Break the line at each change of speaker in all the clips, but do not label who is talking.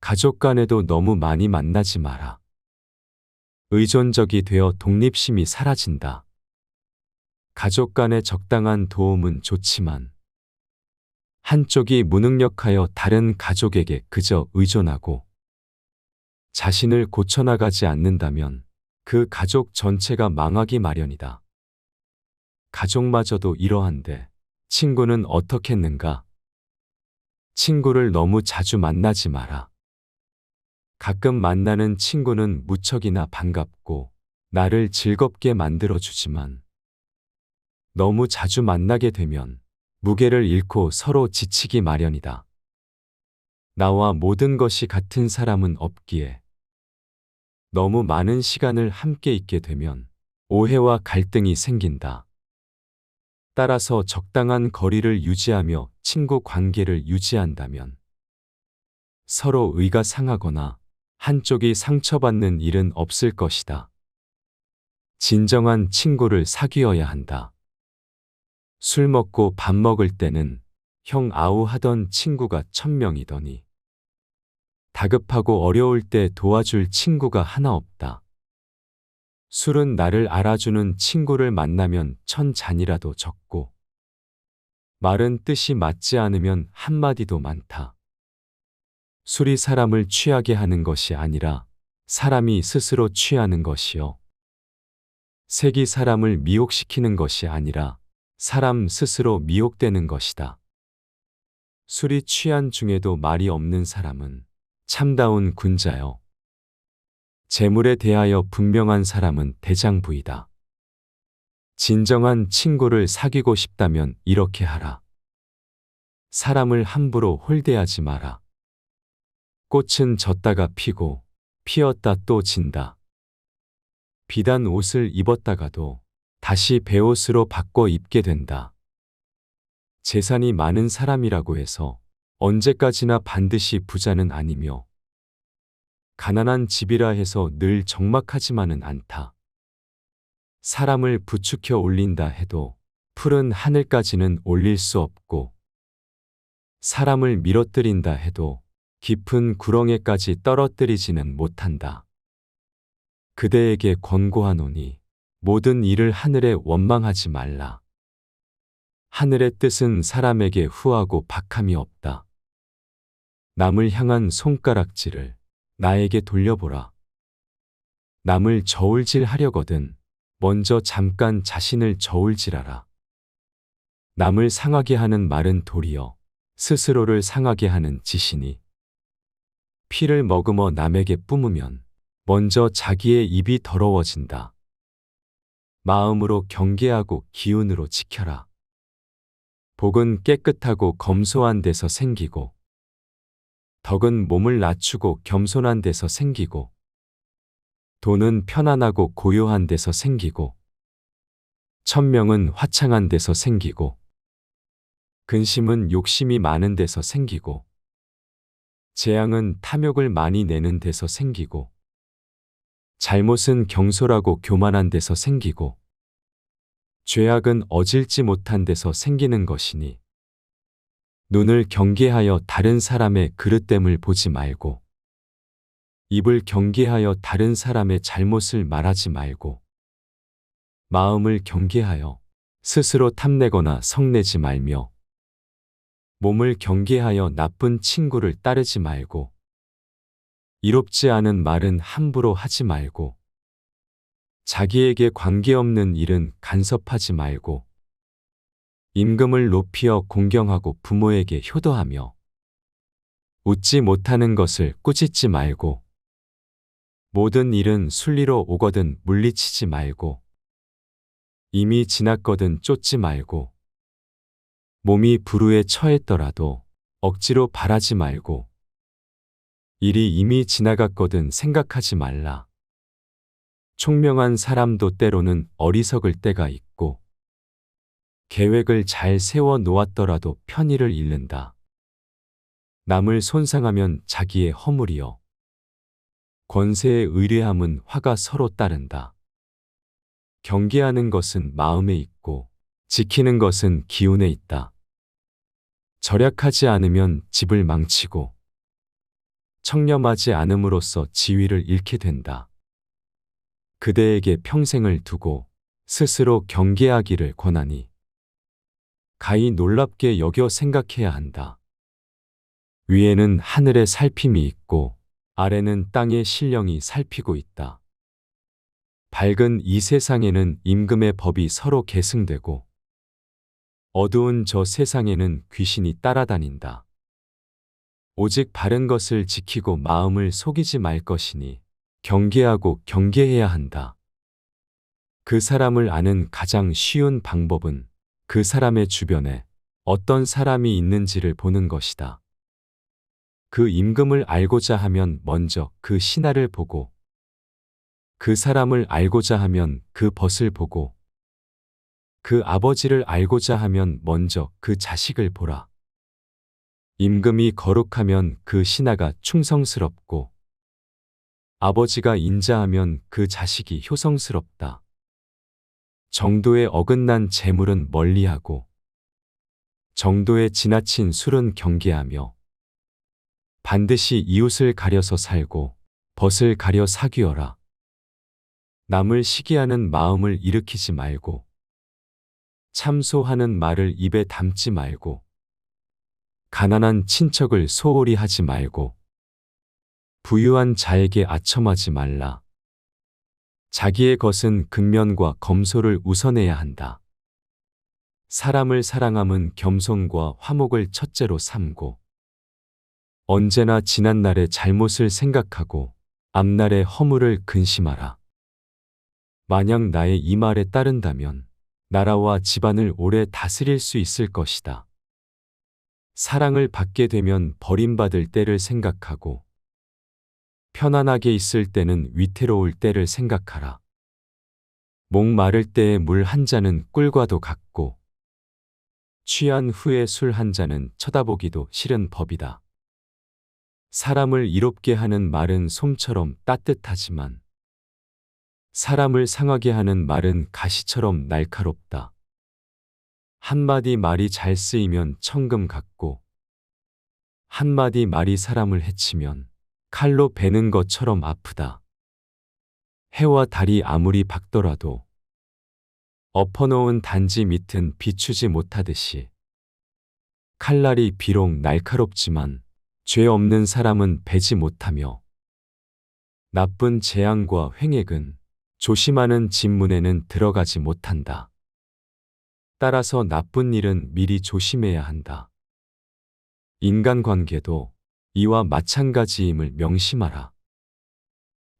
가족 간에도 너무 많이 만나지 마라. 의존적이 되어 독립심이 사라진다. 가족 간의 적당한 도움은 좋지만 한쪽이 무능력하여 다른 가족에게 그저 의존하고 자신을 고쳐나가지 않는다면 그 가족 전체가 망하기 마련이다. 가족마저도 이러한데 친구는 어떻겠는가? 친구를 너무 자주 만나지 마라. 가끔 만나는 친구는 무척이나 반갑고 나를 즐겁게 만들어주지만 너무 자주 만나게 되면 무게를 잃고 서로 지치기 마련이다. 나와 모든 것이 같은 사람은 없기에 너무 많은 시간을 함께 있게 되면 오해와 갈등이 생긴다. 따라서 적당한 거리를 유지하며 친구 관계를 유지한다면 서로 의가 상하거나 한쪽이 상처받는 일은 없을 것이다. 진정한 친구를 사귀어야 한다. 술 먹고 밥 먹을 때는 형 아우 하던 친구가 1000명이더니 다급하고 어려울 때 도와줄 친구가 하나 없다. 술은 나를 알아주는 친구를 만나면 1000잔이라도 적고 말은 뜻이 맞지 않으면 한마디도 많다. 술이 사람을 취하게 하는 것이 아니라 사람이 스스로 취하는 것이요. 색이 사람을 미혹시키는 것이 아니라 사람 스스로 미혹되는 것이다. 술이 취한 중에도 말이 없는 사람은 참다운 군자요. 재물에 대하여 분명한 사람은 대장부이다. 진정한 친구를 사귀고 싶다면 이렇게 하라. 사람을 함부로 홀대하지 마라. 꽃은 졌다가 피고 피었다 또 진다. 비단 옷을 입었다가도 다시 베옷으로 바꿔 입게 된다. 재산이 많은 사람이라고 해서 언제까지나 반드시 부자는 아니며 가난한 집이라 해서 늘 적막하지만은 않다. 사람을 부추겨 올린다 해도 푸른 하늘까지는 올릴 수 없고 사람을 밀어뜨린다 해도 깊은 구렁에까지 떨어뜨리지는 못한다. 그대에게 권고하노니 모든 일을 하늘에 원망하지 말라. 하늘의 뜻은 사람에게 후하고 박함이 없다. 남을 향한 손가락질을 나에게 돌려보라. 남을 저울질하려거든 먼저 잠깐 자신을 저울질하라. 남을 상하게 하는 말은 도리어 스스로를 상하게 하는 짓이니 피를 머금어 남에게 뿜으면 먼저 자기의 입이 더러워진다. 마음으로 경계하고 기운으로 지켜라. 복은 깨끗하고 검소한 데서 생기고 덕은 몸을 낮추고 겸손한 데서 생기고 돈은 편안하고 고요한 데서 생기고 천명은 화창한 데서 생기고 근심은 욕심이 많은 데서 생기고 재앙은 탐욕을 많이 내는 데서 생기고 잘못은 경솔하고 교만한 데서 생기고 죄악은 어질지 못한 데서 생기는 것이니 눈을 경계하여 다른 사람의 그릇됨을 보지 말고 입을 경계하여 다른 사람의 잘못을 말하지 말고 마음을 경계하여 스스로 탐내거나 성내지 말며 몸을 경계하여 나쁜 친구를 따르지 말고 이롭지 않은 말은 함부로 하지 말고 자기에게 관계없는 일은 간섭하지 말고 임금을 높이어 공경하고 부모에게 효도하며 웃지 못하는 것을 꾸짖지 말고 모든 일은 순리로 오거든 물리치지 말고 이미 지났거든 쫓지 말고 몸이 불우에 처했더라도 억지로 바라지 말고 일이 이미 지나갔거든 생각하지 말라. 총명한 사람도 때로는 어리석을 때가 있고 계획을 잘 세워 놓았더라도 편의를 잃는다. 남을 손상하면 자기의 허물이요. 권세의 의뢰함은 화가 서로 따른다. 경계하는 것은 마음에 있고 지키는 것은 기운에 있다. 절약하지 않으면 집을 망치고 청렴하지 않음으로써 지위를 잃게 된다. 그대에게 평생을 두고 스스로 경계하기를 권하니 가히 놀랍게 여겨 생각해야 한다. 위에는 하늘의 살핌이 있고 아래는 땅의 신령이 살피고 있다. 밝은 이 세상에는 임금의 법이 서로 계승되고 어두운 저 세상에는 귀신이 따라다닌다. 오직 바른 것을 지키고 마음을 속이지 말 것이니 경계하고 경계해야 한다. 그 사람을 아는 가장 쉬운 방법은 그 사람의 주변에 어떤 사람이 있는지를 보는 것이다. 그 임금을 알고자 하면 먼저 그 신하를 보고 그 사람을 알고자 하면 그 벗을 보고 그 아버지를 알고자 하면 먼저 그 자식을 보라. 임금이 거룩하면 그 신하가 충성스럽고 아버지가 인자하면 그 자식이 효성스럽다. 정도에 어긋난 재물은 멀리하고 정도에 지나친 술은 경계하며 반드시 이웃을 가려서 살고 벗을 가려 사귀어라. 남을 시기하는 마음을 일으키지 말고 참소하는 말을 입에 담지 말고 가난한 친척을 소홀히 하지 말고 부유한 자에게 아첨하지 말라. 자기의 것은 근면과 검소를 우선해야 한다. 사람을 사랑함은 겸손과 화목을 첫째로 삼고 언제나 지난날의 잘못을 생각하고 앞날의 허물을 근심하라. 만약 나의 이 말에 따른다면 나라와 집안을 오래 다스릴 수 있을 것이다. 사랑을 받게 되면 버림받을 때를 생각하고 편안하게 있을 때는 위태로울 때를 생각하라. 목 마를 때의 물 한 잔은 꿀과도 같고 취한 후에 술 한 잔은 쳐다보기도 싫은 법이다. 사람을 이롭게 하는 말은 솜처럼 따뜻하지만 사람을 상하게 하는 말은 가시처럼 날카롭다. 한마디 말이 잘 쓰이면 청금 같고 한마디 말이 사람을 해치면 칼로 베는 것처럼 아프다. 해와 달이 아무리 밝더라도 엎어놓은 단지 밑은 비추지 못하듯이 칼날이 비록 날카롭지만 죄 없는 사람은 베지 못하며 나쁜 재앙과 횡액은 조심하는 집문에는 들어가지 못한다. 따라서 나쁜 일은 미리 조심해야 한다. 인간관계도 이와 마찬가지임을 명심하라.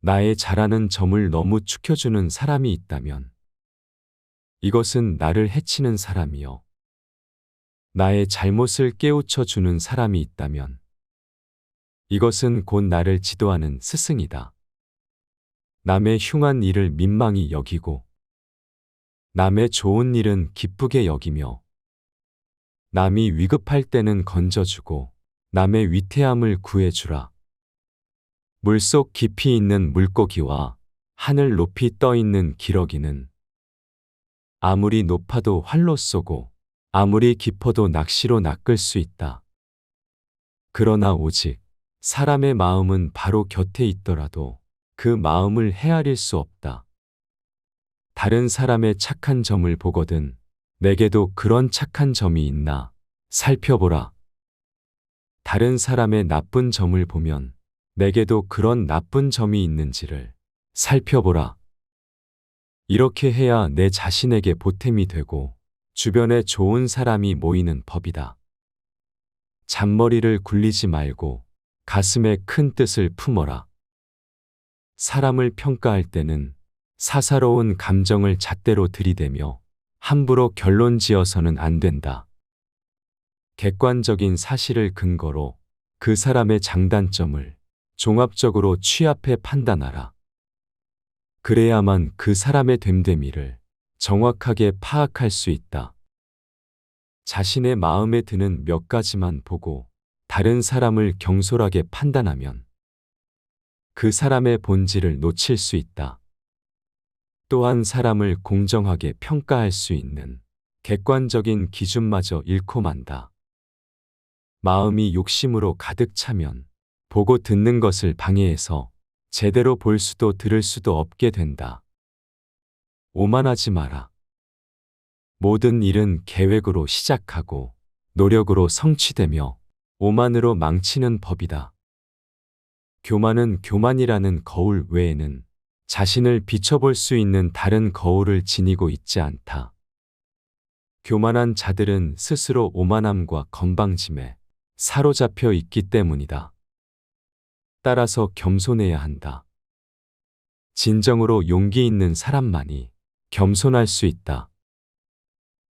나의 잘하는 점을 너무 축혀주는 사람이 있다면 이것은 나를 해치는 사람이요. 나의 잘못을 깨우쳐 주는 사람이 있다면 이것은 곧 나를 지도하는 스승이다. 남의 흉한 일을 민망히 여기고 남의 좋은 일은 기쁘게 여기며 남이 위급할 때는 건져주고 남의 위태함을 구해주라. 물속 깊이 있는 물고기와 하늘 높이 떠 있는 기러기는 아무리 높아도 활로 쏘고 아무리 깊어도 낚시로 낚을 수 있다. 그러나 오직 사람의 마음은 바로 곁에 있더라도 그 마음을 헤아릴 수 없다. 다른 사람의 착한 점을 보거든 내게도 그런 착한 점이 있나 살펴보라. 다른 사람의 나쁜 점을 보면 내게도 그런 나쁜 점이 있는지를 살펴보라. 이렇게 해야 내 자신에게 보탬이 되고 주변에 좋은 사람이 모이는 법이다. 잔머리를 굴리지 말고 가슴에 큰 뜻을 품어라. 사람을 평가할 때는 사사로운 감정을 잣대로 들이대며 함부로 결론 지어서는 안 된다. 객관적인 사실을 근거로 그 사람의 장단점을 종합적으로 취합해 판단하라. 그래야만 그 사람의 됨됨이를 정확하게 파악할 수 있다. 자신의 마음에 드는 몇 가지만 보고 다른 사람을 경솔하게 판단하면 그 사람의 본질을 놓칠 수 있다. 또한 사람을 공정하게 평가할 수 있는 객관적인 기준마저 잃고 만다. 마음이 욕심으로 가득 차면 보고 듣는 것을 방해해서 제대로 볼 수도 들을 수도 없게 된다. 오만하지 마라. 모든 일은 계획으로 시작하고 노력으로 성취되며 오만으로 망치는 법이다. 교만은 교만이라는 거울 외에는 자신을 비춰볼 수 있는 다른 거울을 지니고 있지 않다. 교만한 자들은 스스로 오만함과 건방짐에 사로잡혀 있기 때문이다. 따라서 겸손해야 한다. 진정으로 용기 있는 사람만이 겸손할 수 있다.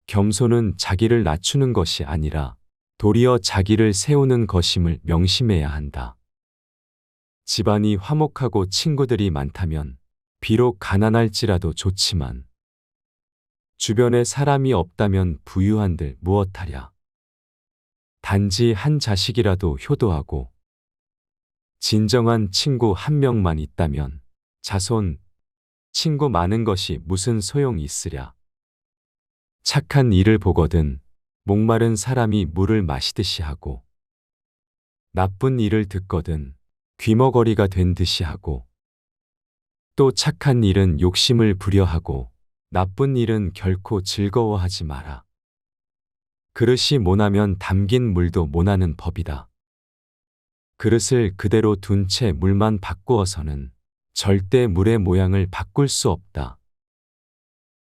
겸손은 자기를 낮추는 것이 아니라 도리어 자기를 세우는 것임을 명심해야 한다. 집안이 화목하고 친구들이 많다면 비록 가난할지라도 좋지만 주변에 사람이 없다면 부유한들 무엇하랴. 단지 한 자식이라도 효도하고 진정한 친구 한 명만 있다면 자손, 친구 많은 것이 무슨 소용이 있으랴. 착한 일을 보거든 목마른 사람이 물을 마시듯이 하고 나쁜 일을 듣거든 귀머거리가 된 듯이 하고 또 착한 일은 욕심을 부려하고 나쁜 일은 결코 즐거워하지 마라. 그릇이 모나면 담긴 물도 모나는 법이다. 그릇을 그대로 둔 채 물만 바꾸어서는 절대 물의 모양을 바꿀 수 없다.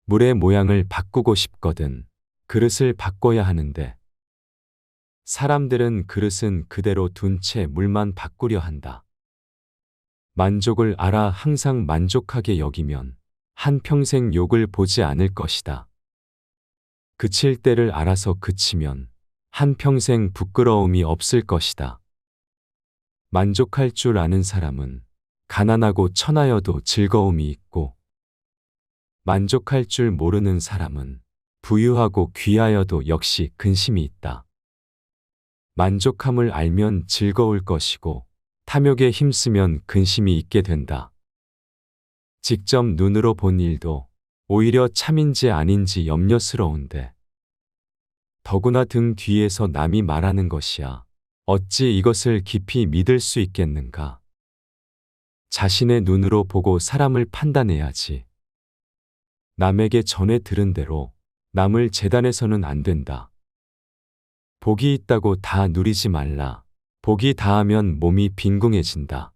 물의 모양을 바꾸고 싶거든 그릇을 바꿔야 하는데 사람들은 그릇은 그대로 둔 채 물만 바꾸려 한다. 만족을 알아 항상 만족하게 여기면 한평생 욕을 보지 않을 것이다. 그칠 때를 알아서 그치면 한평생 부끄러움이 없을 것이다. 만족할 줄 아는 사람은 가난하고 천하여도 즐거움이 있고 만족할 줄 모르는 사람은 부유하고 귀하여도 역시 근심이 있다. 만족함을 알면 즐거울 것이고 탐욕에 힘쓰면 근심이 있게 된다. 직접 눈으로 본 일도 오히려 참인지 아닌지 염려스러운데 더구나 등 뒤에서 남이 말하는 것이야. 어찌 이것을 깊이 믿을 수 있겠는가? 자신의 눈으로 보고 사람을 판단해야지. 남에게 전해 들은 대로 남을 재단해서는 안 된다. 복이 있다고 다 누리지 말라. 복이 다하면 몸이 빈궁해진다.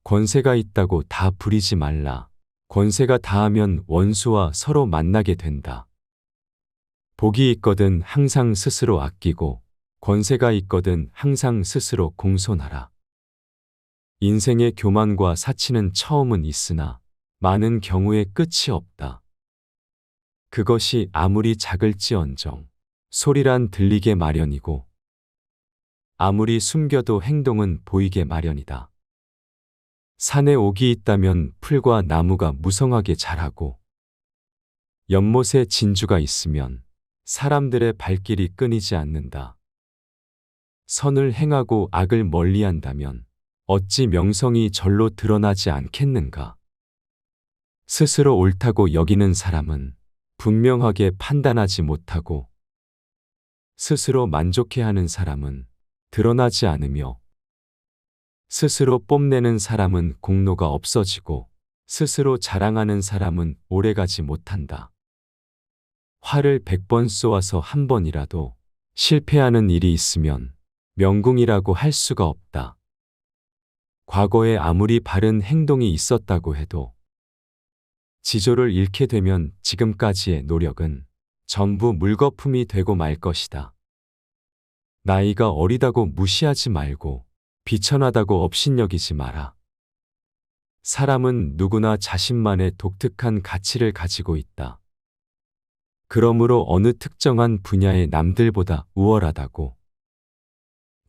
권세가 있다고 다 부리지 말라. 권세가 다하면 원수와 서로 만나게 된다. 복이 있거든 항상 스스로 아끼고 권세가 있거든 항상 스스로 공손하라. 인생의 교만과 사치는 처음은 있으나 많은 경우에 끝이 없다. 그것이 아무리 작을지언정 소리란 들리게 마련이고 아무리 숨겨도 행동은 보이게 마련이다. 산에 옥이 있다면 풀과 나무가 무성하게 자라고 연못에 진주가 있으면 사람들의 발길이 끊이지 않는다. 선을 행하고 악을 멀리한다면 어찌 명성이 절로 드러나지 않겠는가? 스스로 옳다고 여기는 사람은 분명하게 판단하지 못하고 스스로 만족해하는 사람은 드러나지 않으며 스스로 뽐내는 사람은 공로가 없어지고 스스로 자랑하는 사람은 오래가지 못한다. 활을 100번 쏘아서 한 번이라도 실패하는 일이 있으면 명궁이라고 할 수가 없다. 과거에 아무리 바른 행동이 있었다고 해도 지조를 잃게 되면 지금까지의 노력은 전부 물거품이 되고 말 것이다. 나이가 어리다고 무시하지 말고 비천하다고 업신여기지 마라. 사람은 누구나 자신만의 독특한 가치를 가지고 있다. 그러므로 어느 특정한 분야의 남들보다 우월하다고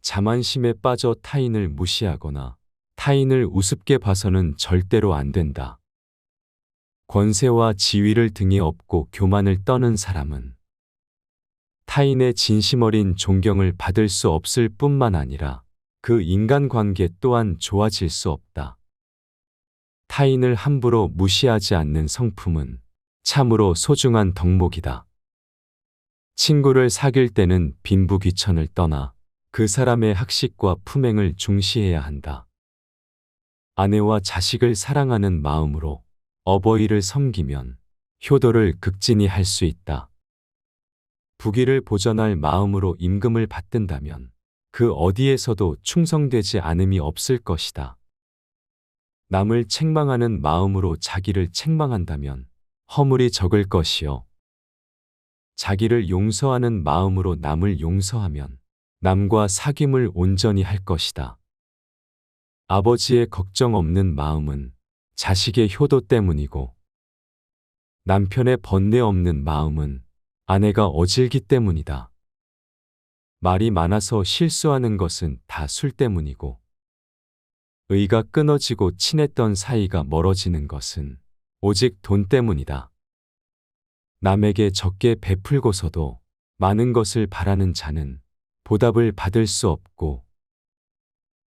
자만심에 빠져 타인을 무시하거나 타인을 우습게 봐서는 절대로 안 된다. 권세와 지위를 등에 업고 교만을 떠는 사람은 타인의 진심 어린 존경을 받을 수 없을 뿐만 아니라 그 인간관계 또한 좋아질 수 없다. 타인을 함부로 무시하지 않는 성품은 참으로 소중한 덕목이다. 친구를 사귈 때는 빈부귀천을 떠나 그 사람의 학식과 품행을 중시해야 한다. 아내와 자식을 사랑하는 마음으로 어버이를 섬기면 효도를 극진히 할 수 있다. 부귀를 보전할 마음으로 임금을 받든다면 그 어디에서도 충성되지 않음이 없을 것이다. 남을 책망하는 마음으로 자기를 책망한다면 허물이 적을 것이요. 자기를 용서하는 마음으로 남을 용서하면 남과 사귐을 온전히 할 것이다. 아버지의 걱정 없는 마음은 자식의 효도 때문이고 남편의 번뇌 없는 마음은 아내가 어질기 때문이다. 말이 많아서 실수하는 것은 다 술 때문이고 의가 끊어지고 친했던 사이가 멀어지는 것은 오직 돈 때문이다. 남에게 적게 베풀고서도 많은 것을 바라는 자는 보답을 받을 수 없고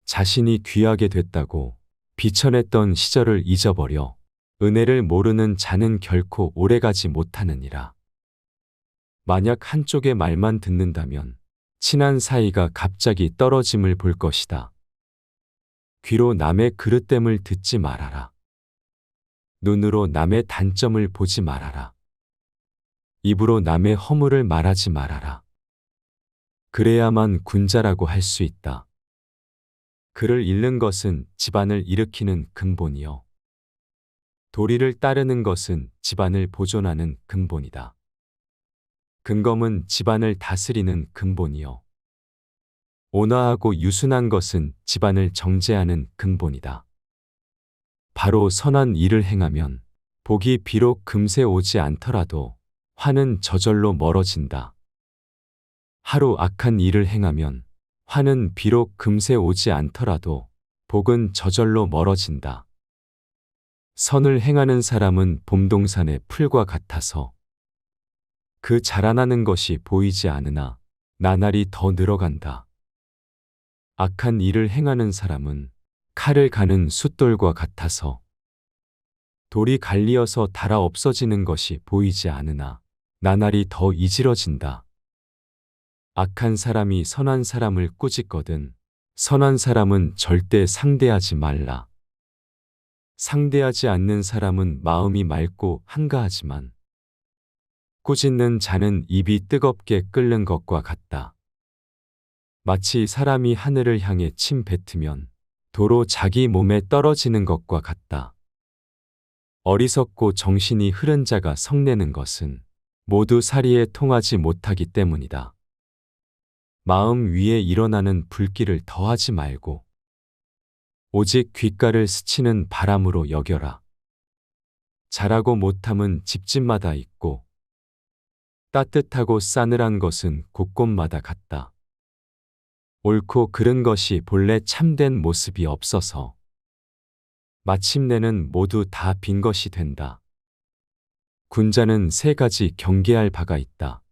자신이 귀하게 됐다고 비천했던 시절을 잊어버려 은혜를 모르는 자는 결코 오래가지 못하느니라. 만약 한쪽의 말만 듣는다면 친한 사이가 갑자기 떨어짐을 볼 것이다. 귀로 남의 그릇됨을 듣지 말아라. 눈으로 남의 단점을 보지 말아라. 입으로 남의 허물을 말하지 말아라. 그래야만 군자라고 할 수 있다. 그를 잃는 것은 집안을 일으키는 근본이요. 도리를 따르는 것은 집안을 보존하는 근본이다. 근검은 집안을 다스리는 근본이요. 온화하고 유순한 것은 집안을 정제하는 근본이다. 바로 선한 일을 행하면 복이 비록 금세 오지 않더라도 화는 저절로 멀어진다. 하루 악한 일을 행하면 화는 비록 금세 오지 않더라도 복은 저절로 멀어진다. 선을 행하는 사람은 봄동산의 풀과 같아서 그 자라나는 것이 보이지 않으나 나날이 더 늘어간다. 악한 일을 행하는 사람은 칼을 가는 숫돌과 같아서 돌이 갈리어서 닳아 없어지는 것이 보이지 않으나 나날이 더 이질어진다. 악한 사람이 선한 사람을 꾸짖거든 선한 사람은 절대 상대하지 말라. 상대하지 않는 사람은 마음이 맑고 한가하지만 꾸짖는 자는 입이 뜨겁게 끓는 것과 같다. 마치 사람이 하늘을 향해 침 뱉으면 도로 자기 몸에 떨어지는 것과 같다. 어리석고 정신이 흐른 자가 성내는 것은 모두 사리에 통하지 못하기 때문이다. 마음 위에 일어나는 불길을 더하지 말고 오직 귓가를 스치는 바람으로 여겨라. 잘하고 못함은 집집마다 있고 따뜻하고 싸늘한 것은 곳곳마다 같다. 옳고 그른 것이 본래 참된 모습이 없어서 마침내는 모두 다 빈 것이 된다. 군자는 세 가지 경계할 바가 있다.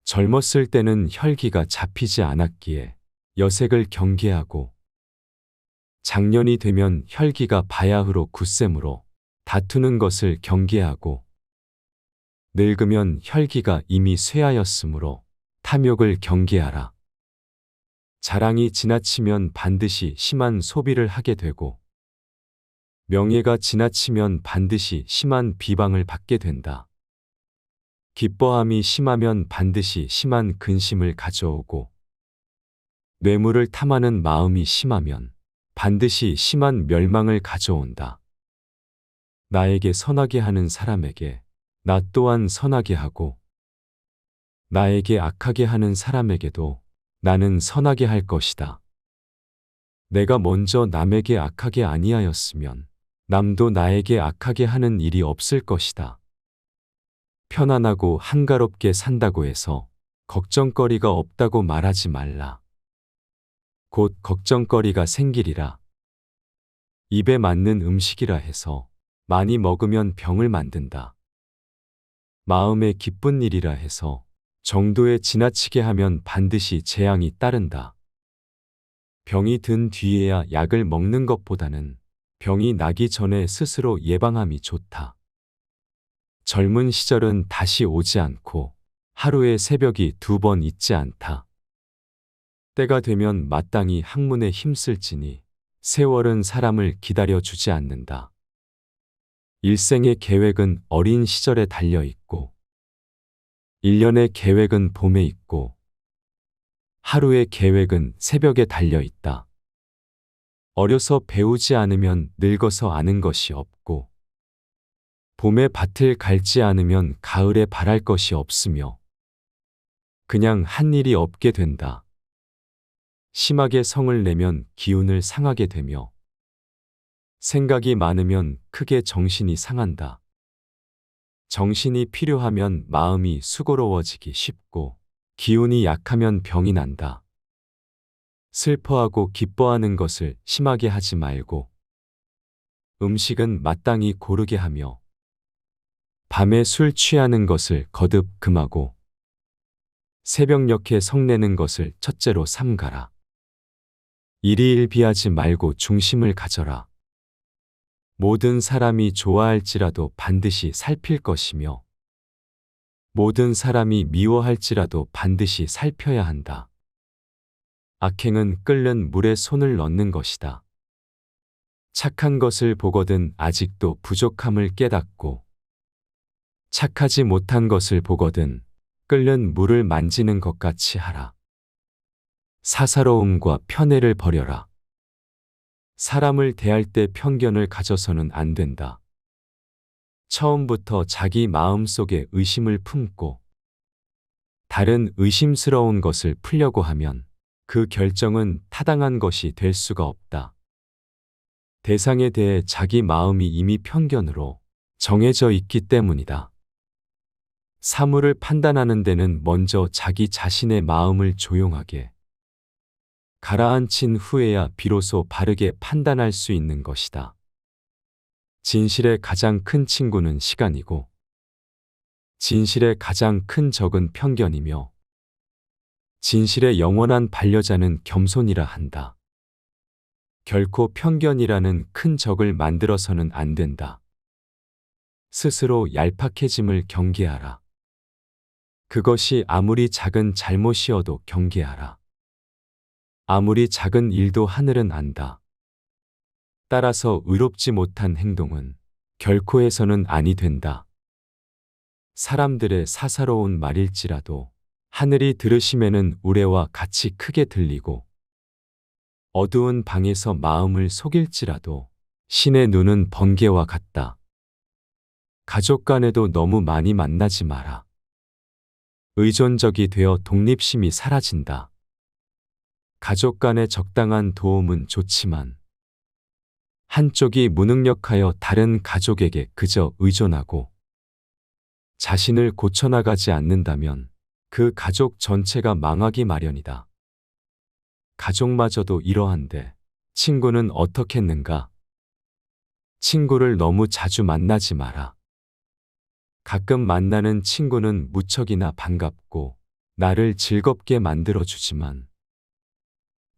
젊었을 때는 혈기가 잡히지 않았기에 여색을 경계하고 장년이 되면 혈기가 바야흐로 굳셈으로 다투는 것을 경계하고 늙으면 혈기가 이미 쇠하였으므로 탐욕을 경계하라. 자랑이 지나치면 반드시 심한 소비를 하게 되고 명예가 지나치면 반드시 심한 비방을 받게 된다. 기뻐함이 심하면 반드시 심한 근심을 가져오고 뇌물을 탐하는 마음이 심하면 반드시 심한 멸망을 가져온다. 나에게 선하게 하는 사람에게 나 또한 선하게 하고 나에게 악하게 하는 사람에게도 나는 선하게 할 것이다. 내가 먼저 남에게 악하게 아니하였으면 남도 나에게 악하게 하는 일이 없을 것이다. 편안하고 한가롭게 산다고 해서 걱정거리가 없다고 말하지 말라. 곧 걱정거리가 생기리라. 입에 맞는 음식이라 해서 많이 먹으면 병을 만든다. 마음에 기쁜 일이라 해서 정도에 지나치게 하면 반드시 재앙이 따른다. 병이 든 뒤에야 약을 먹는 것보다는 병이 나기 전에 스스로 예방함이 좋다. 젊은 시절은 다시 오지 않고 하루에 새벽이 2번 있지 않다. 때가 되면 마땅히 학문에 힘쓸지니 세월은 사람을 기다려 주지 않는다. 일생의 계획은 어린 시절에 달려 있고, 1년의 계획은 봄에 있고, 하루의 계획은 새벽에 달려 있다. 어려서 배우지 않으면 늙어서 아는 것이 없고, 봄에 밭을 갈지 않으면 가을에 바랄 것이 없으며, 그냥 한 일이 없게 된다. 심하게 성을 내면 기운을 상하게 되며, 생각이 많으면 크게 정신이 상한다. 정신이 필요하면 마음이 수고로워지기 쉽고, 기운이 약하면 병이 난다. 슬퍼하고 기뻐하는 것을 심하게 하지 말고, 음식은 마땅히 고르게 하며, 밤에 술 취하는 것을 거듭 금하고, 새벽녘에 성내는 것을 첫째로 삼가라. 일희일비하지 말고 중심을 가져라. 모든 사람이 좋아할지라도 반드시 살필 것이며, 모든 사람이 미워할지라도 반드시 살펴야 한다. 악행은 끓는 물에 손을 넣는 것이다. 착한 것을 보거든 아직도 부족함을 깨닫고, 착하지 못한 것을 보거든 끓는 물을 만지는 것 같이 하라. 사사로움과 편애를 버려라. 사람을 대할 때 편견을 가져서는 안 된다. 처음부터 자기 마음속에 의심을 품고 다른 의심스러운 것을 풀려고 하면 그 결정은 타당한 것이 될 수가 없다. 대상에 대해 자기 마음이 이미 편견으로 정해져 있기 때문이다. 사물을 판단하는 데는 먼저 자기 자신의 마음을 조용하게 가라앉힌 후에야 비로소 바르게 판단할 수 있는 것이다. 진실의 가장 큰 친구는 시간이고, 진실의 가장 큰 적은 편견이며, 진실의 영원한 반려자는 겸손이라 한다. 결코 편견이라는 큰 적을 만들어서는 안 된다. 스스로 얄팍해짐을 경계하라. 그것이 아무리 작은 잘못이어도 경계하라. 아무리 작은 일도 하늘은 안다. 따라서 의롭지 못한 행동은 결코 해서는 아니 된다. 사람들의 사사로운 말일지라도 하늘이 들으심에는 우레와 같이 크게 들리고, 어두운 방에서 마음을 속일지라도 신의 눈은 번개와 같다. 가족 간에도 너무 많이 만나지 마라. 의존적이 되어 독립심이 사라진다. 가족 간의 적당한 도움은 좋지만 한쪽이 무능력하여 다른 가족에게 그저 의존하고 자신을 고쳐나가지 않는다면 그 가족 전체가 망하기 마련이다. 가족마저도 이러한데 친구는 어떻겠는가? 친구를 너무 자주 만나지 마라. 가끔 만나는 친구는 무척이나 반갑고 나를 즐겁게 만들어주지만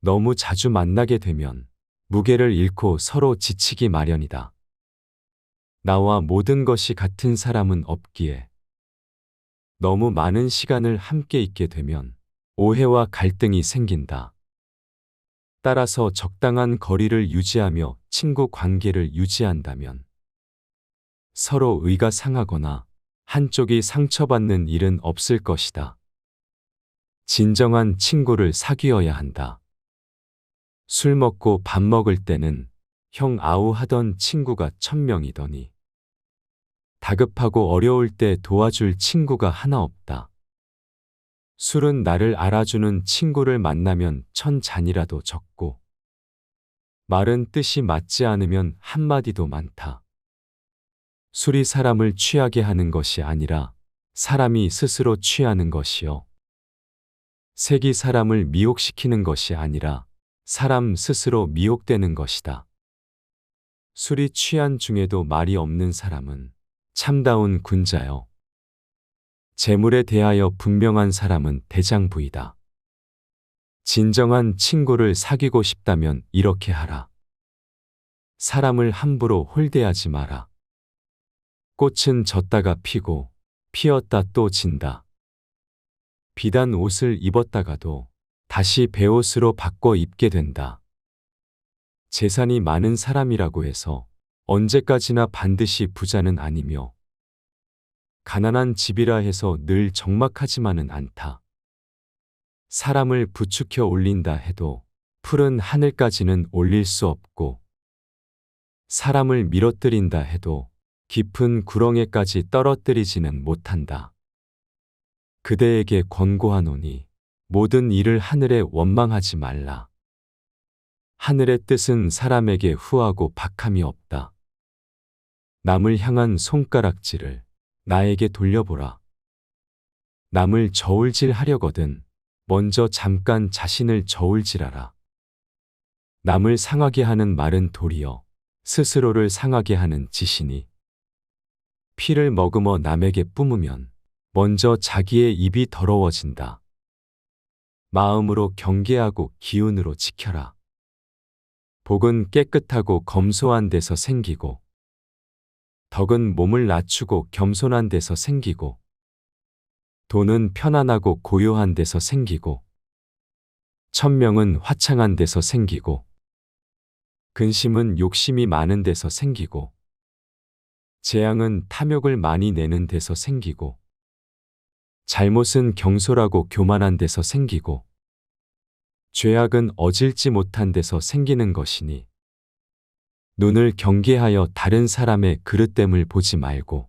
너무 자주 만나게 되면 무게를 잃고 서로 지치기 마련이다. 나와 모든 것이 같은 사람은 없기에 너무 많은 시간을 함께 있게 되면 오해와 갈등이 생긴다. 따라서 적당한 거리를 유지하며 친구 관계를 유지한다면 서로 의가 상하거나 한쪽이 상처받는 일은 없을 것이다. 진정한 친구를 사귀어야 한다. 술 먹고 밥 먹을 때는 형 아우 하던 친구가 1000명이더니 다급하고 어려울 때 도와줄 친구가 하나 없다. 술은 나를 알아주는 친구를 만나면 1000잔이라도 적고 말은 뜻이 맞지 않으면 한마디도 많다. 술이 사람을 취하게 하는 것이 아니라 사람이 스스로 취하는 것이요. 색이 사람을 미혹시키는 것이 아니라 사람 스스로 미혹되는 것이다. 술이 취한 중에도 말이 없는 사람은 참다운 군자요. 재물에 대하여 분명한 사람은 대장부이다. 진정한 친구를 사귀고 싶다면 이렇게 하라. 사람을 함부로 홀대하지 마라. 꽃은 졌다가 피고 피었다 또 진다. 비단 옷을 입었다가도 다시 베옷으로 바꿔 입게 된다. 재산이 많은 사람이라고 해서 언제까지나 반드시 부자는 아니며 가난한 집이라 해서 늘 적막하지만은 않다. 사람을 부추겨 올린다 해도 푸른 하늘까지는 올릴 수 없고 사람을 밀어뜨린다 해도 깊은 구렁에까지 떨어뜨리지는 못한다. 그대에게 권고하노니 모든 일을 하늘에 원망하지 말라. 하늘의 뜻은 사람에게 후하고 박함이 없다. 남을 향한 손가락질을 나에게 돌려보라. 남을 저울질하려거든 먼저 잠깐 자신을 저울질하라. 남을 상하게 하는 말은 도리어 스스로를 상하게 하는 짓이니 피를 머금어 남에게 뿜으면 먼저 자기의 입이 더러워진다. 마음으로 경계하고 기운으로 지켜라. 복은 깨끗하고 검소한 데서 생기고 덕은 몸을 낮추고 겸손한 데서 생기고 돈은 편안하고 고요한 데서 생기고 천명은 화창한 데서 생기고 근심은 욕심이 많은 데서 생기고 재앙은 탐욕을 많이 내는 데서 생기고 잘못은 경솔하고 교만한 데서 생기고 죄악은 어질지 못한 데서 생기는 것이니 눈을 경계하여 다른 사람의 그릇됨을 보지 말고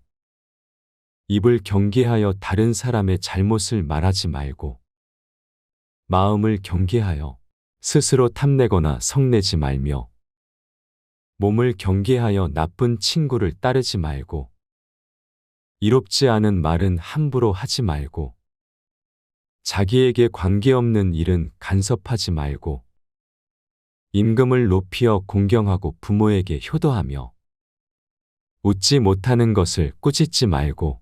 입을 경계하여 다른 사람의 잘못을 말하지 말고 마음을 경계하여 스스로 탐내거나 성내지 말며 몸을 경계하여 나쁜 친구를 따르지 말고 이롭지 않은 말은 함부로 하지 말고 자기에게 관계없는 일은 간섭하지 말고 임금을 높이어 공경하고 부모에게 효도하며 웃지 못하는 것을 꾸짖지 말고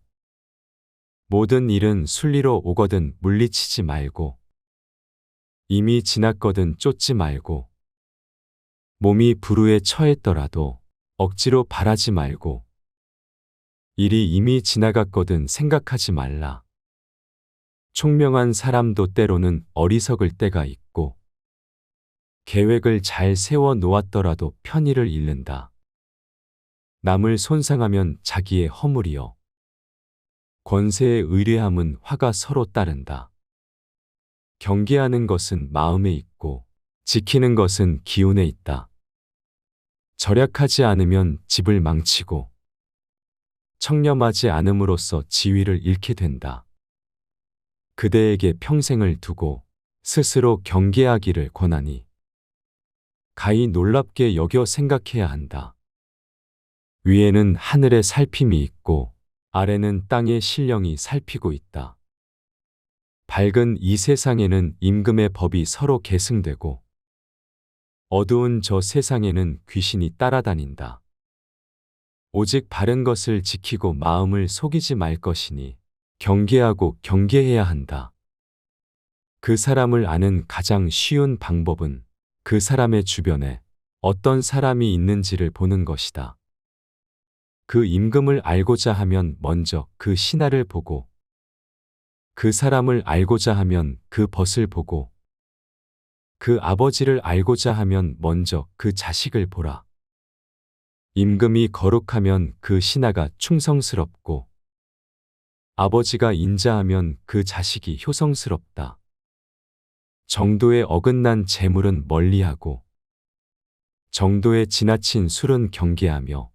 모든 일은 순리로 오거든 물리치지 말고 이미 지났거든 쫓지 말고 몸이 불우에 처했더라도 억지로 바라지 말고 일이 이미 지나갔거든 생각하지 말라. 총명한 사람도 때로는 어리석을 때가 있고 계획을 잘 세워 놓았더라도 편의를 잃는다. 남을 손상하면 자기의 허물이요. 권세의 의뢰함은 화가 서로 따른다. 경계하는 것은 마음에 있고 지키는 것은 기운에 있다. 절약하지 않으면 집을 망치고 청렴하지 않음으로써 지위를 잃게 된다. 그대에게 평생을 두고 스스로 경계하기를 권하니 가히 놀랍게 여겨 생각해야 한다. 위에는 하늘의 살핌이 있고 아래는 땅의 신령이 살피고 있다. 밝은 이 세상에는 임금의 법이 서로 계승되고 어두운 저 세상에는 귀신이 따라다닌다. 오직 바른 것을 지키고 마음을 속이지 말 것이니 경계하고 경계해야 한다. 그 사람을 아는 가장 쉬운 방법은 그 사람의 주변에 어떤 사람이 있는지를 보는 것이다. 그 임금을 알고자 하면 먼저 그 신하를 보고 그 사람을 알고자 하면 그 벗을 보고 그 아버지를 알고자 하면 먼저 그 자식을 보라. 임금이 거룩하면 그 신하가 충성스럽고 아버지가 인자하면 그 자식이 효성스럽다. 정도에 어긋난 재물은 멀리하고 정도에 지나친 술은 경계하며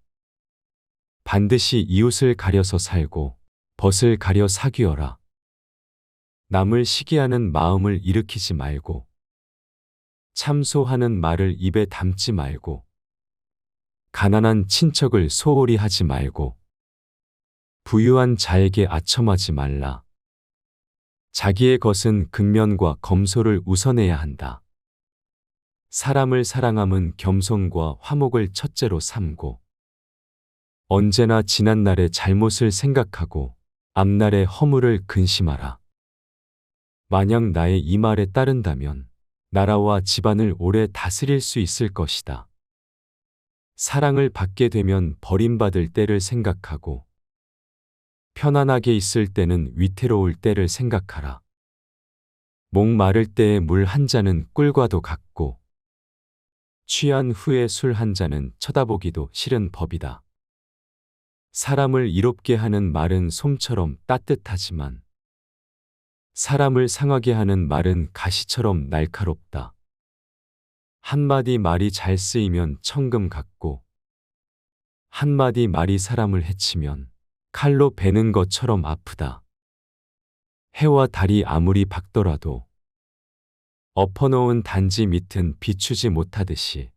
반드시 이웃을 가려서 살고 벗을 가려 사귀어라. 남을 시기하는 마음을 일으키지 말고 참소하는 말을 입에 담지 말고 가난한 친척을 소홀히 하지 말고 부유한 자에게 아첨하지 말라. 자기의 것은 근면과 검소를 우선해야 한다. 사람을 사랑함은 겸손과 화목을 첫째로 삼고 언제나 지난날의 잘못을 생각하고 앞날의 허물을 근심하라. 만약 나의 이 말에 따른다면 나라와 집안을 오래 다스릴 수 있을 것이다. 사랑을 받게 되면 버림받을 때를 생각하고 편안하게 있을 때는 위태로울 때를 생각하라. 목 마를 때의 물 한 잔은 꿀과도 같고 취한 후에 술 한 잔은 쳐다보기도 싫은 법이다. 사람을 이롭게 하는 말은 솜처럼 따뜻하지만 사람을 상하게 하는 말은 가시처럼 날카롭다. 한마디 말이 잘 쓰이면 청금 같고 한마디 말이 사람을 해치면 칼로 베는 것처럼 아프다. 해와 달이 아무리 밝더라도 엎어놓은 단지 밑은 비추지 못하듯이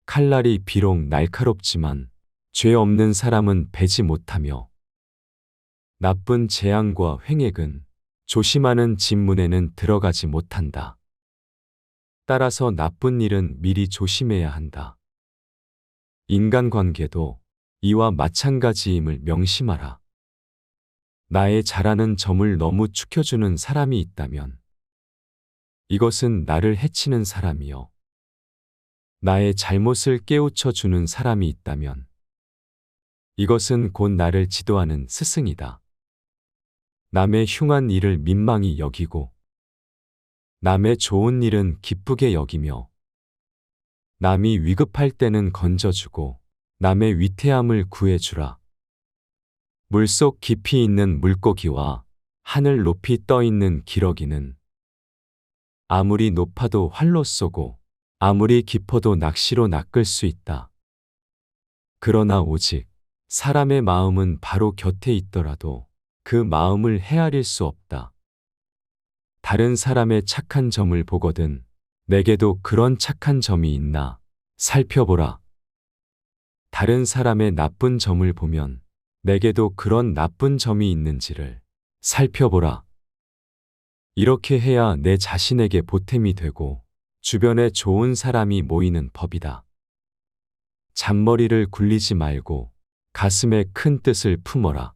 칼날이 비록 날카롭지만 죄 없는 사람은 베지 못하며 나쁜 재앙과 횡액은 조심하는 집문에는 들어가지 못한다. 따라서 나쁜 일은 미리 조심해야 한다. 인간관계도 이와 마찬가지임을 명심하라. 나의 잘하는 점을 너무 축혀주는 사람이 있다면 이것은 나를 해치는 사람이요. 나의 잘못을 깨우쳐 주는 사람이 있다면 이것은 곧 나를 지도하는 스승이다. 남의 흉한 일을 민망히 여기고 남의 좋은 일은 기쁘게 여기며 남이 위급할 때는 건져주고 남의 위태함을 구해주라. 물속 깊이 있는 물고기와 하늘 높이 떠 있는 기러기는 아무리 높아도 활로 쏘고 아무리 깊어도 낚시로 낚을 수 있다. 그러나 오직 사람의 마음은 바로 곁에 있더라도 그 마음을 헤아릴 수 없다. 다른 사람의 착한 점을 보거든 내게도 그런 착한 점이 있나 살펴보라. 다른 사람의 나쁜 점을 보면 내게도 그런 나쁜 점이 있는지를 살펴보라. 이렇게 해야 내 자신에게 보탬이 되고 주변에 좋은 사람이 모이는 법이다. 잔머리를 굴리지 말고 가슴에 큰 뜻을 품어라.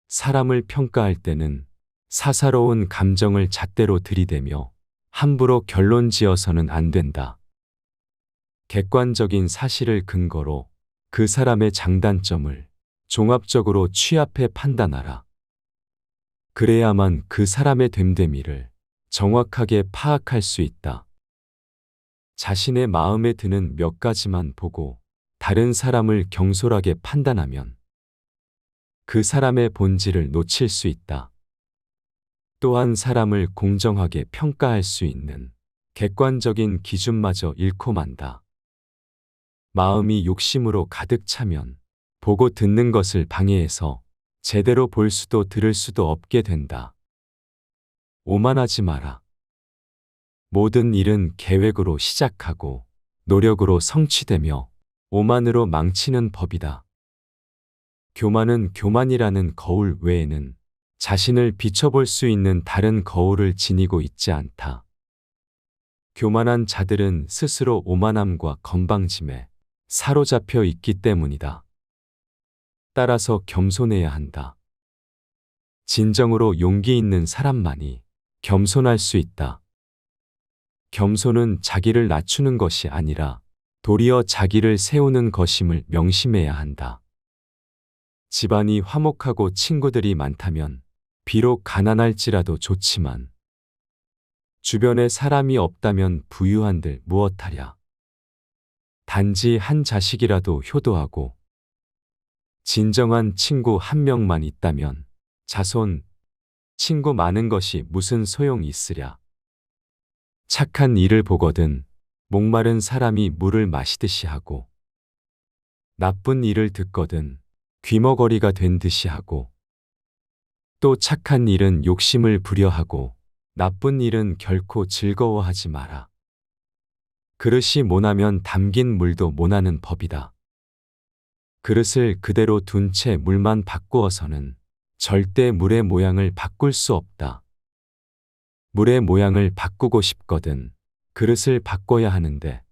사람을 평가할 때는 사사로운 감정을 잣대로 들이대며 함부로 결론 지어서는 안 된다. 객관적인 사실을 근거로 그 사람의 장단점을 종합적으로 취합해 판단하라. 그래야만 그 사람의 됨됨이를 정확하게 파악할 수 있다. 자신의 마음에 드는 몇 가지만 보고 다른 사람을 경솔하게 판단하면 그 사람의 본질을 놓칠 수 있다. 또한 사람을 공정하게 평가할 수 있는 객관적인 기준마저 잃고 만다. 마음이 욕심으로 가득 차면 보고 듣는 것을 방해해서 제대로 볼 수도 들을 수도 없게 된다. 오만하지 마라. 모든 일은 계획으로 시작하고 노력으로 성취되며 오만으로 망치는 법이다. 교만은 교만이라는 거울 외에는 자신을 비춰볼 수 있는 다른 거울을 지니고 있지 않다. 교만한 자들은 스스로 오만함과 건방짐에 사로잡혀 있기 때문이다. 따라서 겸손해야 한다. 진정으로 용기 있는 사람만이 겸손할 수 있다. 겸손은 자기를 낮추는 것이 아니라 도리어 자기를 세우는 것임을 명심해야 한다. 집안이 화목하고 친구들이 많다면 비록 가난할지라도 좋지만 주변에 사람이 없다면 부유한들 무엇하랴. 단지 한 자식이라도 효도하고 진정한 친구 한 명만 있다면 자손, 친구 많은 것이 무슨 소용 있으랴. 착한 일을 보거든 목마른 사람이 물을 마시듯이 하고 나쁜 일을 듣거든 귀머거리가 된 듯이 하고 또 착한 일은 욕심을 부려하고 나쁜 일은 결코 즐거워하지 마라. 그릇이 모나면 담긴 물도 모나는 법이다. 그릇을 그대로 둔 채 물만 바꾸어서는 절대 물의 모양을 바꿀 수 없다. 물의 모양을 바꾸고 싶거든 그릇을 바꿔야 하는데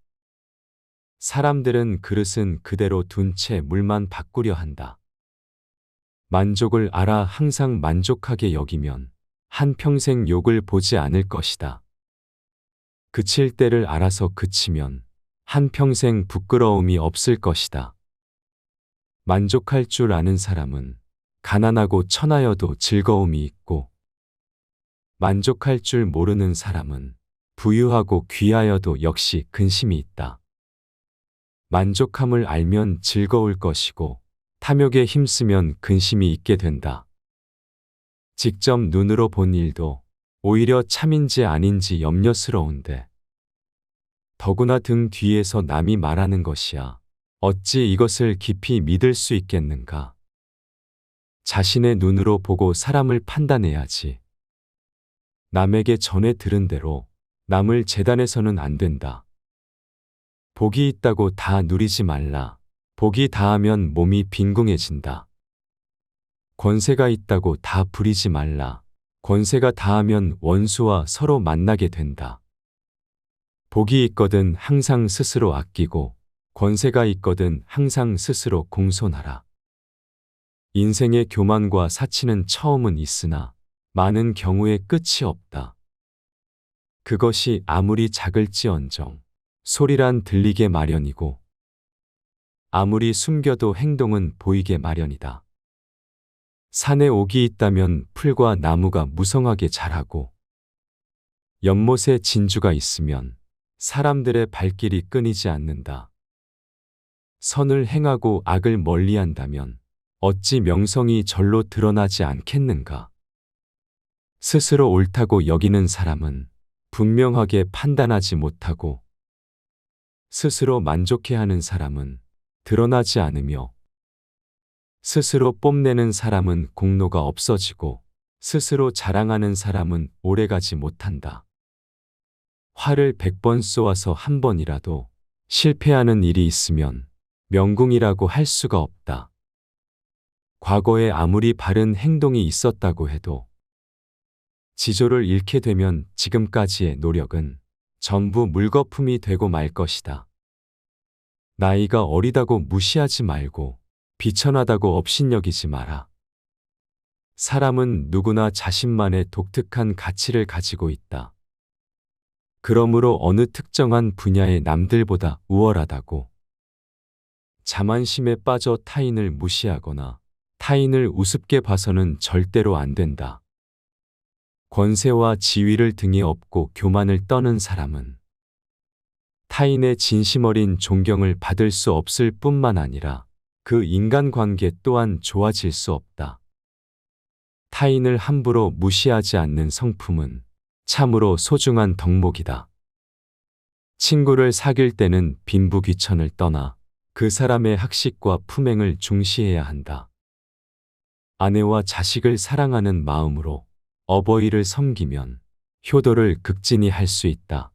사람들은 그릇은 그대로 둔 채 물만 바꾸려 한다. 만족을 알아 항상 만족하게 여기면 한평생 욕을 보지 않을 것이다. 그칠 때를 알아서 그치면 한평생 부끄러움이 없을 것이다. 만족할 줄 아는 사람은 가난하고 천하여도 즐거움이 있고 만족할 줄 모르는 사람은 부유하고 귀하여도 역시 근심이 있다. 만족함을 알면 즐거울 것이고 탐욕에 힘쓰면 근심이 있게 된다. 직접 눈으로 본 일도 오히려 참인지 아닌지 염려스러운데 더구나 등 뒤에서 남이 말하는 것이야. 어찌 이것을 깊이 믿을 수 있겠는가? 자신의 눈으로 보고 사람을 판단해야지. 남에게 전해 들은 대로 남을 재단해서는 안 된다. 복이 있다고 다 누리지 말라. 복이 다하면 몸이 빈궁해진다. 권세가 있다고 다 부리지 말라. 권세가 다하면 원수와 서로 만나게 된다. 복이 있거든 항상 스스로 아끼고 권세가 있거든 항상 스스로 공손하라. 인생의 교만과 사치는 처음은 있으나 많은 경우에 끝이 없다. 그것이 아무리 작을지언정 소리란 들리게 마련이고 아무리 숨겨도 행동은 보이게 마련이다. 산에 옥이 있다면 풀과 나무가 무성하게 자라고 연못에 진주가 있으면 사람들의 발길이 끊이지 않는다. 선을 행하고 악을 멀리한다면 어찌 명성이 절로 드러나지 않겠는가? 스스로 옳다고 여기는 사람은 분명하게 판단하지 못하고 스스로 만족해하는 사람은 드러나지 않으며 스스로 뽐내는 사람은 공로가 없어지고 스스로 자랑하는 사람은 오래가지 못한다. 활을 100번 쏘아서 한 번이라도 실패하는 일이 있으면 명궁이라고 할 수가 없다. 과거에 아무리 바른 행동이 있었다고 해도 지조를 잃게 되면 지금까지의 노력은 전부 물거품이 되고 말 것이다. 나이가 어리다고 무시하지 말고 비천하다고 업신여기지 마라. 사람은 누구나 자신만의 독특한 가치를 가지고 있다. 그러므로 어느 특정한 분야의 남들보다 우월하다고 자만심에 빠져 타인을 무시하거나 타인을 우습게 봐서는 절대로 안 된다. 권세와 지위를 등에 업고 교만을 떠는 사람은 타인의 진심 어린 존경을 받을 수 없을 뿐만 아니라 그 인간관계 또한 좋아질 수 없다. 타인을 함부로 무시하지 않는 성품은 참으로 소중한 덕목이다. 친구를 사귈 때는 빈부귀천을 떠나 그 사람의 학식과 품행을 중시해야 한다. 아내와 자식을 사랑하는 마음으로 어버이를 섬기면 효도를 극진히 할 수 있다.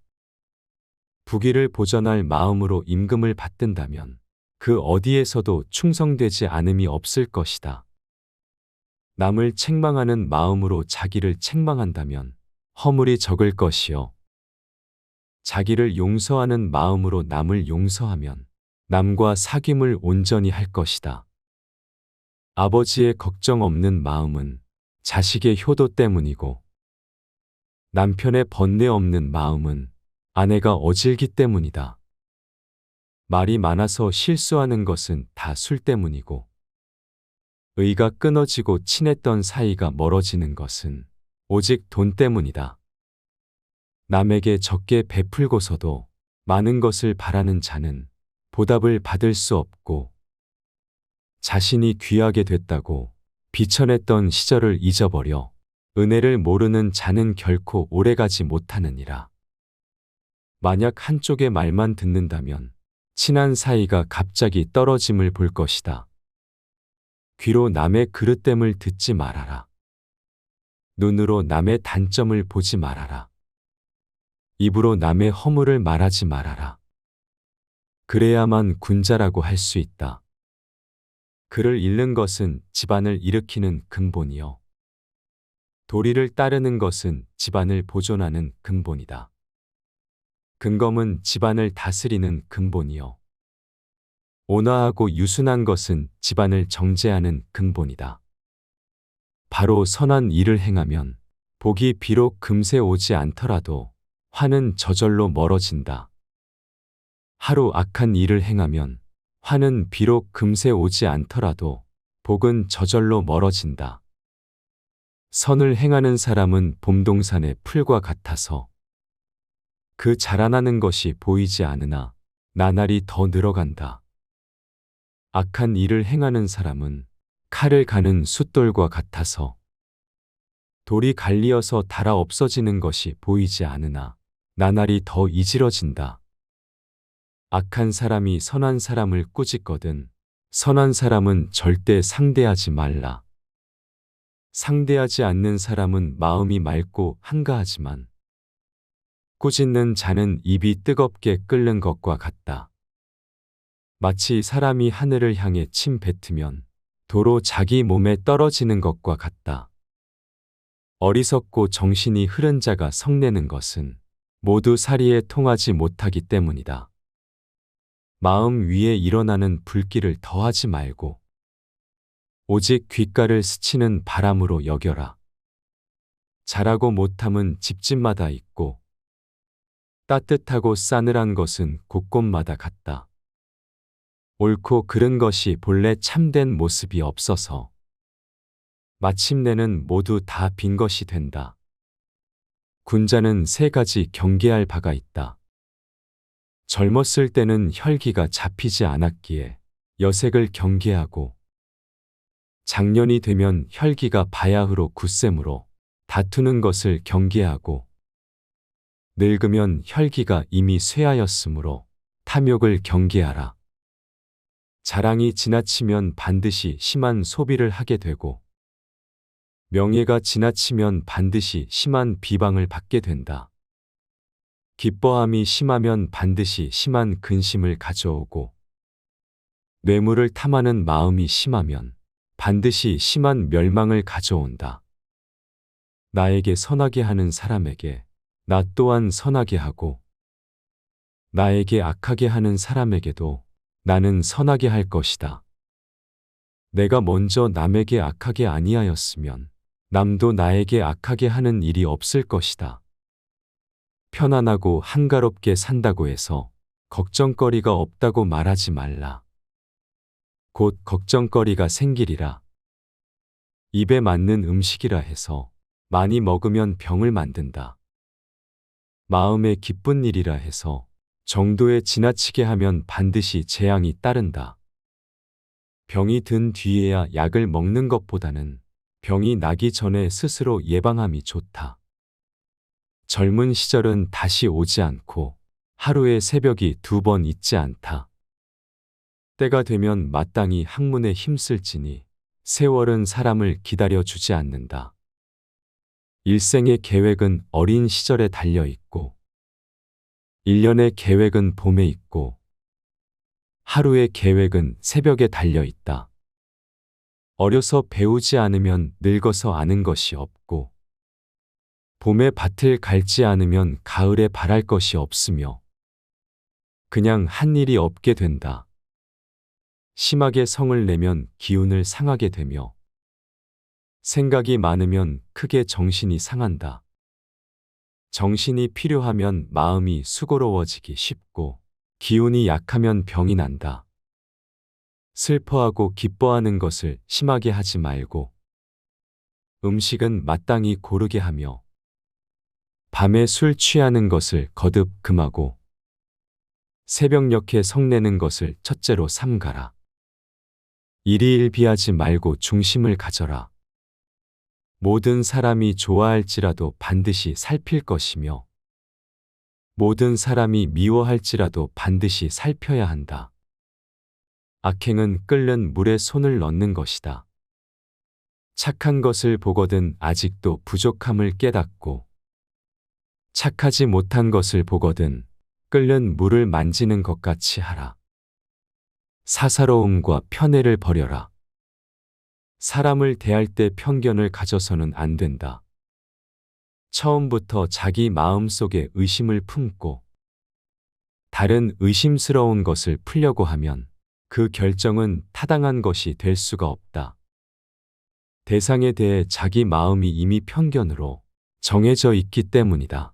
부귀를 보전할 마음으로 임금을 받든다면 그 어디에서도 충성되지 않음이 없을 것이다. 남을 책망하는 마음으로 자기를 책망한다면 허물이 적을 것이요. 자기를 용서하는 마음으로 남을 용서하면 남과 사귐을 온전히 할 것이다. 아버지의 걱정 없는 마음은 자식의 효도 때문이고 남편의 번뇌 없는 마음은 아내가 어질기 때문이다. 말이 많아서 실수하는 것은 다 술 때문이고 의가 끊어지고 친했던 사이가 멀어지는 것은 오직 돈 때문이다. 남에게 적게 베풀고서도 많은 것을 바라는 자는 보답을 받을 수 없고 자신이 귀하게 됐다고 비천했던 시절을 잊어버려 은혜를 모르는 자는 결코 오래가지 못하느니라. 만약 한쪽의 말만 듣는다면 친한 사이가 갑자기 떨어짐을 볼 것이다. 귀로 남의 그릇됨을 듣지 말아라. 눈으로 남의 단점을 보지 말아라. 입으로 남의 허물을 말하지 말아라. 그래야만 군자라고 할 수 있다. 글을 읽는 것은 집안을 일으키는 근본이요. 도리를 따르는 것은 집안을 보존하는 근본이다. 근검은 집안을 다스리는 근본이요. 온화하고 유순한 것은 집안을 정제하는 근본이다. 바로 선한 일을 행하면 복이 비록 금세 오지 않더라도 화는 저절로 멀어진다. 하루 악한 일을 행하면 화는 비록 금세 오지 않더라도 복은 저절로 멀어진다. 선을 행하는 사람은 봄동산의 풀과 같아서 그 자라나는 것이 보이지 않으나 나날이 더 늘어간다. 악한 일을 행하는 사람은 칼을 가는 숫돌과 같아서 돌이 갈리어서 닳아 없어지는 것이 보이지 않으나 나날이 더 이질어진다. 악한 사람이 선한 사람을 꾸짖거든 선한 사람은 절대 상대하지 말라. 상대하지 않는 사람은 마음이 맑고 한가하지만 꾸짖는 자는 입이 뜨겁게 끓는 것과 같다. 마치 사람이 하늘을 향해 침 뱉으면 도로 자기 몸에 떨어지는 것과 같다. 어리석고 정신이 흐른 자가 성내는 것은 모두 사리에 통하지 못하기 때문이다. 마음 위에 일어나는 불길을 더하지 말고 오직 귓가를 스치는 바람으로 여겨라. 잘하고 못함은 집집마다 있고 따뜻하고 싸늘한 것은 곳곳마다 같다. 옳고 그른 것이 본래 참된 모습이 없어서 마침내는 모두 다 빈 것이 된다. 군자는 세 가지 경계할 바가 있다. 젊었을 때는 혈기가 잡히지 않았기에 여색을 경계하고 장년이 되면 혈기가 바야흐로 굳셈으로 다투는 것을 경계하고 늙으면 혈기가 이미 쇠하였으므로 탐욕을 경계하라. 자랑이 지나치면 반드시 심한 소비를 하게 되고 명예가 지나치면 반드시 심한 비방을 받게 된다. 기뻐함이 심하면 반드시 심한 근심을 가져오고 뇌물을 탐하는 마음이 심하면 반드시 심한 멸망을 가져온다. 나에게 선하게 하는 사람에게 나 또한 선하게 하고 나에게 악하게 하는 사람에게도 나는 선하게 할 것이다. 내가 먼저 남에게 악하게 아니하였으면 남도 나에게 악하게 하는 일이 없을 것이다. 편안하고 한가롭게 산다고 해서 걱정거리가 없다고 말하지 말라. 곧 걱정거리가 생기리라. 입에 맞는 음식이라 해서 많이 먹으면 병을 만든다. 마음에 기쁜 일이라 해서 정도에 지나치게 하면 반드시 재앙이 따른다. 병이 든 뒤에야 약을 먹는 것보다는 병이 나기 전에 스스로 예방함이 좋다. 젊은 시절은 다시 오지 않고 하루에 새벽이 2번 있지 않다. 때가 되면 마땅히 학문에 힘쓸지니 세월은 사람을 기다려 주지 않는다. 일생의 계획은 어린 시절에 달려 있고 1년의 계획은 봄에 있고 하루의 계획은 새벽에 달려 있다. 어려서 배우지 않으면 늙어서 아는 것이 없고 봄에 밭을 갈지 않으면 가을에 바랄 것이 없으며 그냥 한 일이 없게 된다. 심하게 성을 내면 기운을 상하게 되며 생각이 많으면 크게 정신이 상한다. 정신이 필요하면 마음이 수고로워지기 쉽고 기운이 약하면 병이 난다. 슬퍼하고 기뻐하는 것을 심하게 하지 말고 음식은 마땅히 고르게 하며 밤에 술 취하는 것을 거듭 금하고 새벽녘에 성내는 것을 첫째로 삼가라. 일희일비하지 말고 중심을 가져라. 모든 사람이 좋아할지라도 반드시 살필 것이며 모든 사람이 미워할지라도 반드시 살펴야 한다. 악행은 끓는 물에 손을 넣는 것이다. 착한 것을 보거든 아직도 부족함을 깨닫고 착하지 못한 것을 보거든 끓는 물을 만지는 것 같이 하라. 사사로움과 편애를 버려라. 사람을 대할 때 편견을 가져서는 안 된다. 처음부터 자기 마음속에 의심을 품고 다른 의심스러운 것을 풀려고 하면 그 결정은 타당한 것이 될 수가 없다. 대상에 대해 자기 마음이 이미 편견으로 정해져 있기 때문이다.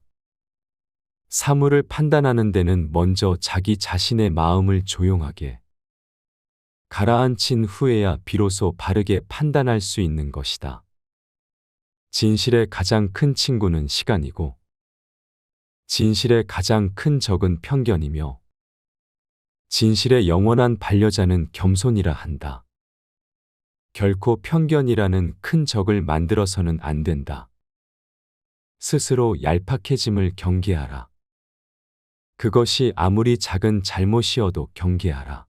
사물을 판단하는 데는 먼저 자기 자신의 마음을 조용하게 가라앉힌 후에야 비로소 바르게 판단할 수 있는 것이다. 진실의 가장 큰 친구는 시간이고 진실의 가장 큰 적은 편견이며 진실의 영원한 반려자는 겸손이라 한다. 결코 편견이라는 큰 적을 만들어서는 안 된다. 스스로 얄팍해짐을 경계하라. 그것이 아무리 작은 잘못이어도 경계하라.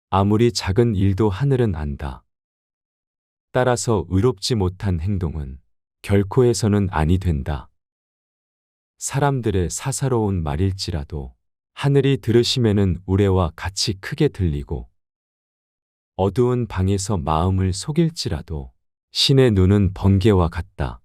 아무리 작은 일도 하늘은 안다. 따라서 의롭지 못한 행동은 결코 해서는 아니 된다. 사람들의 사사로운 말일지라도 하늘이 들으심에는 우레와 같이 크게 들리고 어두운 방에서 마음을 속일지라도 신의 눈은 번개와 같다.